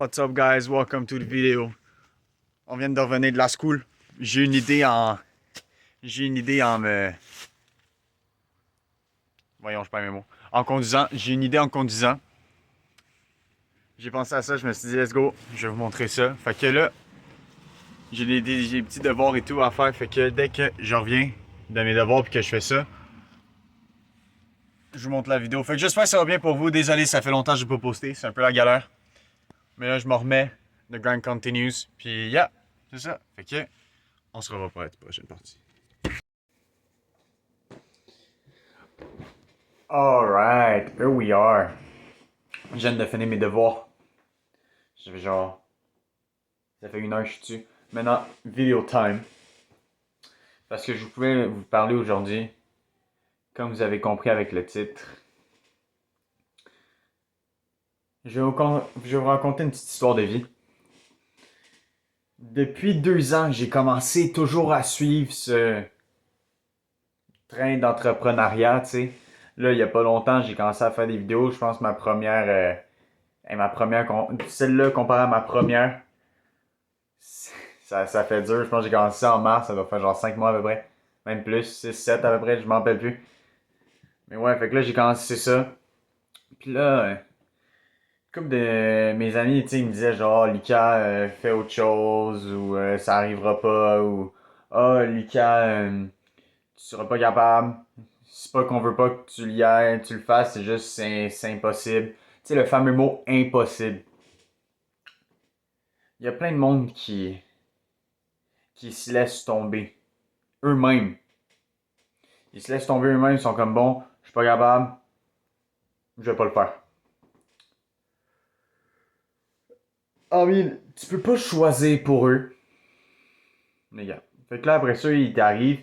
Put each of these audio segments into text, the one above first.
What's up guys, welcome to the video. On vient de revenir de la school. J'ai une idée en... J'ai une idée en me... Voyons, je perds mes mots. En conduisant. J'ai une idée en conduisant. J'ai pensé à ça, je me suis dit let's go, je vais vous montrer ça. Fait que là, j'ai des petits devoirs et tout à faire. Fait que dès que je reviens de mes devoirs puis que je fais ça, je vous montre la vidéo. Fait que j'espère que ça va bien pour vous. Désolé, ça fait longtemps que j'ai pas posté, c'est un peu la galère. Mais là, je me remets. The grind continues. Puis yeah, c'est ça. Fait que on se revoit pour la prochaine partie. Alright, here we are. Je viens de finir mes devoirs. J'avais genre. Ça fait 1 heure que je suis dessus. Maintenant, video time. Parce que je pouvais vous parler aujourd'hui, comme vous avez compris avec le titre. Je vais vous raconter une petite histoire de vie. Depuis 2 ans, j'ai commencé toujours à suivre ce train d'entrepreneuriat, tu sais. Là, il n'y a pas longtemps, j'ai commencé à faire des vidéos. Je pense que celle-là comparée à ma première, ça fait dur. Je pense que j'ai commencé en mars, ça doit faire genre 5 mois à peu près. Même plus, 6, 7 à peu près, je m'en rappelle plus. Mais ouais, fait que là, j'ai commencé ça. Puis là, comme de mes amis, tu sais, ils me disaient genre, Lucas, fais autre chose, ou ça arrivera pas, ou Lucas, tu seras pas capable. C'est pas qu'on veut pas que tu l'y ailles, tu le fasses, c'est juste, c'est impossible. Tu sais, le fameux mot impossible. Il y a plein de monde qui se laissent tomber eux-mêmes. Ils se laissent tomber eux-mêmes, ils sont comme bon, je suis pas capable, je vais pas le faire. Ah oui, tu peux pas choisir pour eux. Les gars. Fait que là, après ça, ils t'arrivent,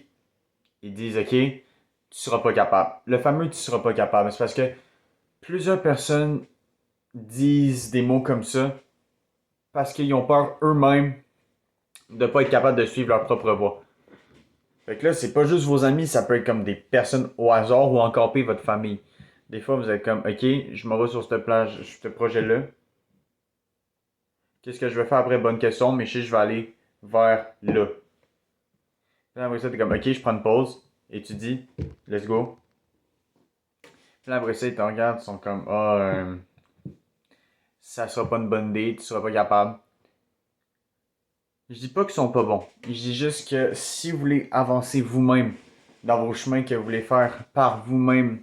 ils disent, ok, tu seras pas capable. Le fameux tu seras pas capable, c'est parce que plusieurs personnes disent des mots comme ça parce qu'ils ont peur eux-mêmes de pas être capables de suivre leur propre voie. Fait que là, c'est pas juste vos amis, ça peut être comme des personnes au hasard ou encore pire, votre famille. Des fois, vous êtes comme, ok, je me vais sur cette plage, ce projet-là. Qu'est-ce que je vais faire après? Bonne question, mais je sais que je vais aller vers là. Puis après ça, t'es comme, ok, je prends une pause. Et tu dis, let's go. Puis après ça, ils te regardent, ils sont comme, ça sera pas une bonne idée, tu seras pas capable. Je dis pas qu'ils sont pas bons. Je dis juste que si vous voulez avancer vous-même dans vos chemins que vous voulez faire par vous-même,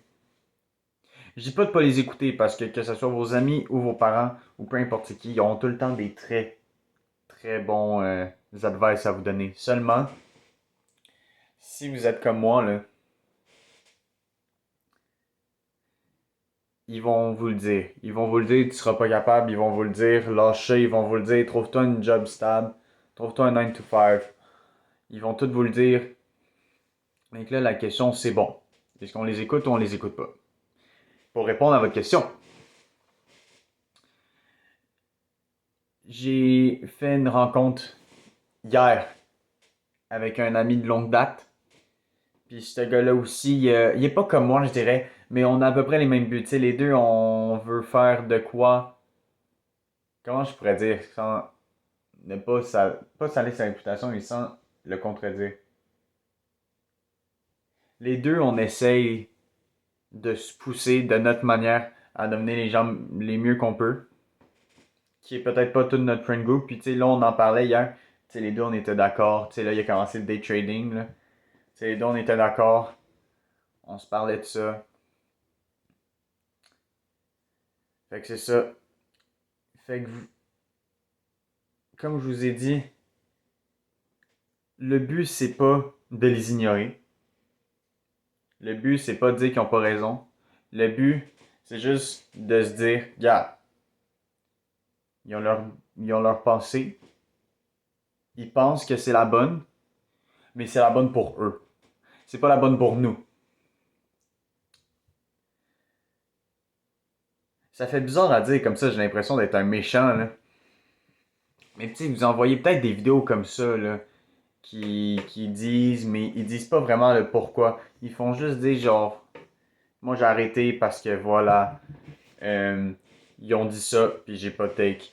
je dis pas de pas les écouter parce que ce soit vos amis ou vos parents ou peu importe qui, ils ont tout le temps des très très bons advice à vous donner. Seulement, si vous êtes comme moi, là, ils vont vous le dire. Ils vont vous le dire, tu seras pas capable. Ils vont vous le dire, lâchez. Ils vont vous le dire, trouve-toi une job stable. Trouve-toi un 9 to 5. Ils vont tout vous le dire. Donc là, la question, c'est bon. Est-ce qu'on les écoute ou on les écoute pas? Pour répondre à votre question, j'ai fait une rencontre hier avec un ami de longue date. Puis ce gars-là aussi, il est pas comme moi, je dirais, mais on a à peu près les mêmes buts. Tu sais, les deux, on veut faire de quoi. Comment je pourrais dire sans ne pas salir sa réputation, mais sans le contredire. Les deux, on essaye de se pousser de notre manière à devenir les gens les mieux qu'on peut. Qui est peut-être pas tout notre friend group. Puis tu sais, là, on en parlait hier. Tu sais, les deux, on était d'accord. Tu sais, là, il a commencé le day trading. Là. Tu sais, les deux, on était d'accord. On se parlait de ça. Fait que c'est ça. Fait que, comme je vous ai dit, le but, c'est pas de les ignorer. Le but, c'est pas de dire qu'ils ont pas raison. Le but, c'est juste de se dire, regarde, ils ont leur pensée. Ils pensent que c'est la bonne, mais c'est la bonne pour eux. C'est pas la bonne pour nous. Ça fait bizarre à dire comme ça, j'ai l'impression d'être un méchant, là. Mais tu sais, vous envoyez peut-être des vidéos comme ça, là, qui disent, mais ils disent pas vraiment le pourquoi. Ils font juste dire, genre, moi j'ai arrêté parce que voilà, ils ont dit ça, puis j'ai pas de take.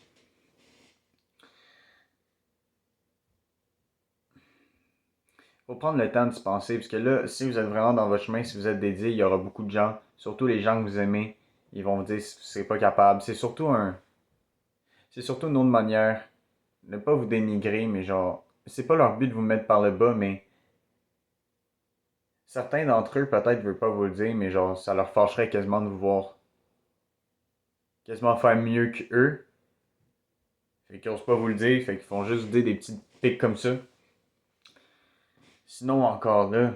Faut prendre le temps de se penser, parce que là, si vous êtes vraiment dans votre chemin, si vous êtes dédié, il y aura beaucoup de gens, surtout les gens que vous aimez, ils vont vous dire si vous serez pas capable. C'est surtout une autre manière, ne pas vous dénigrer, mais genre, c'est pas leur but de vous mettre par le bas, mais certains d'entre eux peut-être veulent pas vous le dire, mais genre, ça leur fâcherait quasiment de vous voir quasiment faire mieux que eux. Fait qu'ils osent pas vous le dire, fait qu'ils font juste vous dire des petites pics comme ça. Sinon, encore là,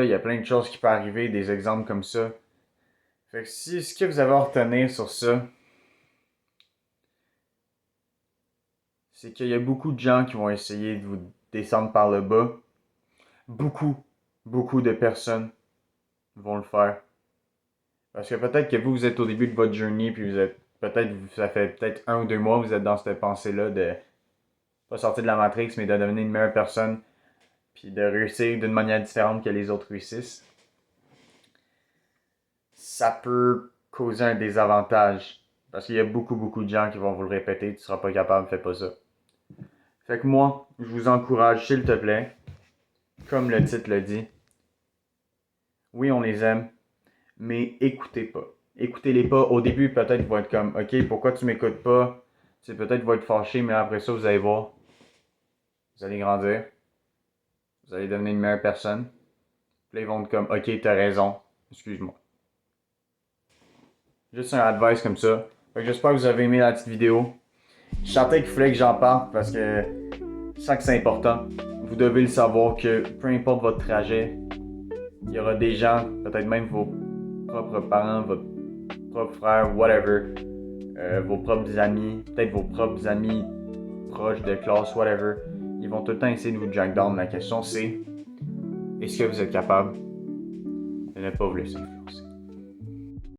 il y a plein de choses qui peuvent arriver, des exemples comme ça. Fait que si ce que vous avez à retenir sur ça, c'est qu'il y a beaucoup de gens qui vont essayer de vous descendre par le bas. Beaucoup, beaucoup de personnes vont le faire. Parce que peut-être que vous êtes au début de votre journey, puis vous êtes, peut-être, ça fait peut-être 1 ou 2 mois, vous êtes dans cette pensée-là de pas sortir de la matrix, mais de devenir une meilleure personne, puis de réussir d'une manière différente que les autres réussissent. Ça peut causer un désavantage. Parce qu'il y a beaucoup, beaucoup de gens qui vont vous le répéter, tu seras pas capable, fais pas ça. Fait que moi, je vous encourage, s'il te plaît, comme le titre le dit, oui, on les aime, mais écoutez pas. Écoutez-les pas. Au début, peut-être ils vont être comme, ok, pourquoi tu m'écoutes pas? Tu sais, peut-être ils vont être fâchés, mais après ça, vous allez voir. Vous allez grandir. Vous allez devenir une meilleure personne. Puis là, ils vont être comme, ok, t'as raison. Excuse-moi. Juste un advice comme ça. Fait que j'espère que vous avez aimé la petite vidéo. Je sentais qu'il fallait que j'en parle parce que je sens que c'est important. Vous devez le savoir que peu importe votre trajet, il y aura des gens, peut-être même vos propres parents, votre propre frère, whatever, vos propres amis, peut-être vos propres amis proches de classe, whatever. Ils vont tout le temps essayer de vous jack down. La question c'est, est-ce que vous êtes capable de ne pas vous laisser influencer?